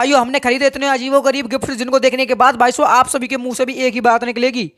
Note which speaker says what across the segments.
Speaker 1: भाइयों हमने खरीदे इतने अजीबो गरीब गिफ्ट जिनको देखने के बाद भाई आप सभी के मुंह से भी एक ही बात निकलेगी।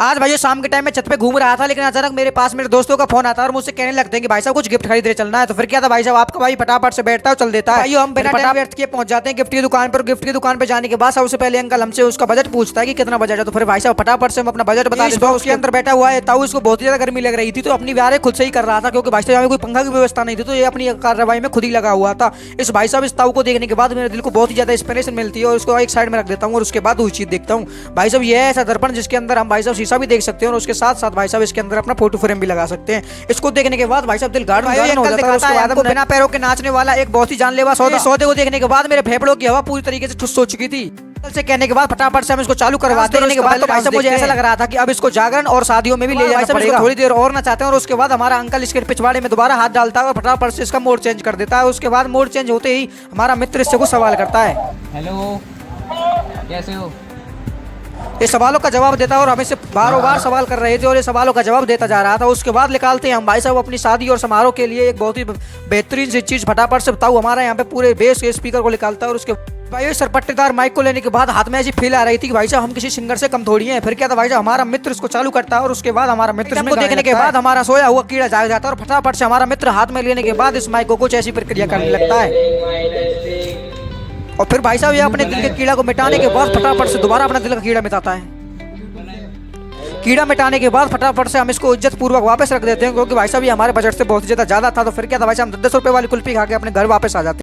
Speaker 1: आज भाई शाम के टाइम में छत पे घूम रहा था, लेकिन अचानक मेरे पास मेरे दोस्तों का फोन आता है और मुझसे कहने लगते हैं कि भाई साहब कुछ गिफ्ट खरीदने चलना है। तो फिर क्या था भाई साहब, आपका भाई फटाफट से बैठता है चल देता है। भाई हम बिना टाइम व्यर्थ किए पहुंच जाते हैं गिफ्ट की दुकान पर। गिफ्ट की दुकान पर जाने के बाद सबसे पहले अंकल हमसे उसका बजट पूछता है कि कितना बजट है। तो फिर भाई साहब फटाफट से हम अपना बजट बता देते हैं। उसके अंदर बैठा हुआ है ताऊ, इसको बहुत ज्यादा गर्मी लग रही थी तो अपनी बारे खुद से ही कर रहा था, क्योंकि भाई साहब कोई पंखा की व्यवस्था नहीं थी तो ये अपनी कार्रवाई में खुद ही लगा हुआ था। इस भाई साहब इस ताऊ को देखने के बाद मेरे दिल को बहुत ही ज्यादा इंस्पिरेशन मिलती है और उसको एक साइड में रख देता हूँ और उसके बाद वही चीज देखता हूँ। भाई साहब ये है ऐसा दर्पण जिसके अंदर हम भाई साहब शीशा भी देख सकते हैं और उसके साथ साथ भाई साहब इसके अंदर अपना फोटो फ्रेम भी लगा सकते हैं। इसको देखने के बाद भाई साहब दिल गार्ड हो जाता है। बिना पैरों के नाचने वाला एक बहुत ही जानलेवा सौदे को देखने के बाद मेरे फेफड़ों की हवा पूरी तरीके से ठुस हो चुकी थी। से कहने के बाद फटाफट से हम इसको चालू करवाते हैं। के बाद तो भाई साहब मुझे ऐसा लग रहा था कि अब इसको जागरण और शादियों में भी ले जाना पड़ेगा। थोड़ी देर और नचाते हैं और उसके बाद हमारा अंकल इसके पिछवाड़े में दोबारा हाथ डालता है और फटाफट से इसका मोड चेंज कर देता है। उसके बाद मोड चेंज होते ही हमारा मित्र इससे कुछ सवाल करता है।
Speaker 2: हेलो, कैसे हो?
Speaker 1: ये सवालों का जवाब देता है और हमें से बार बार सवाल कर रहे थे और ये सवालों का जवाब देता जा रहा था। उसके बाद निकालते हैं हम भाई साहब अपनी शादी और समारोह के लिए एक बहुत ही बेहतरीन सी चीज। फटाफट से बताऊं हमारा यहाँ पे पूरे बेस के स्पीकर को निकालता है और उसके भाई सरपट्टेदार माइक को लेने के बाद हाथ में ऐसी फील आ रही थी कि भाई साहब हम किसी सिंगर से कम थोड़ी हैं। फिर क्या था भाई साहब, हमारा मित्र इसको चालू करता है और उसके बाद हमारा मित्र को देखने के बाद हमारा सोया हुआ कीड़ा जाग जाता है और फटाफट से हमारा मित्र हाथ में लेने के बाद इस माइक को कुछ ऐसी प्रक्रिया करने लगता है और फिर भाई साहब ये अपने दिल के कीड़ा को मिटाने के बाद फटाफट से दोबारा अपना दिल का कीड़ा मिटाता है। कीड़ा मिटाने के बाद फटाफट से हम इसको इज्जत पूर्वक वापस रख देते हैं, क्योंकि भाई साहब ये हमारे बजट से बहुत ज्यादा था। तो फिर क्या था भाई साहब, हम 10 रुपए वाली कुल्फी खा के अपने घर वापस आ जाते हैं।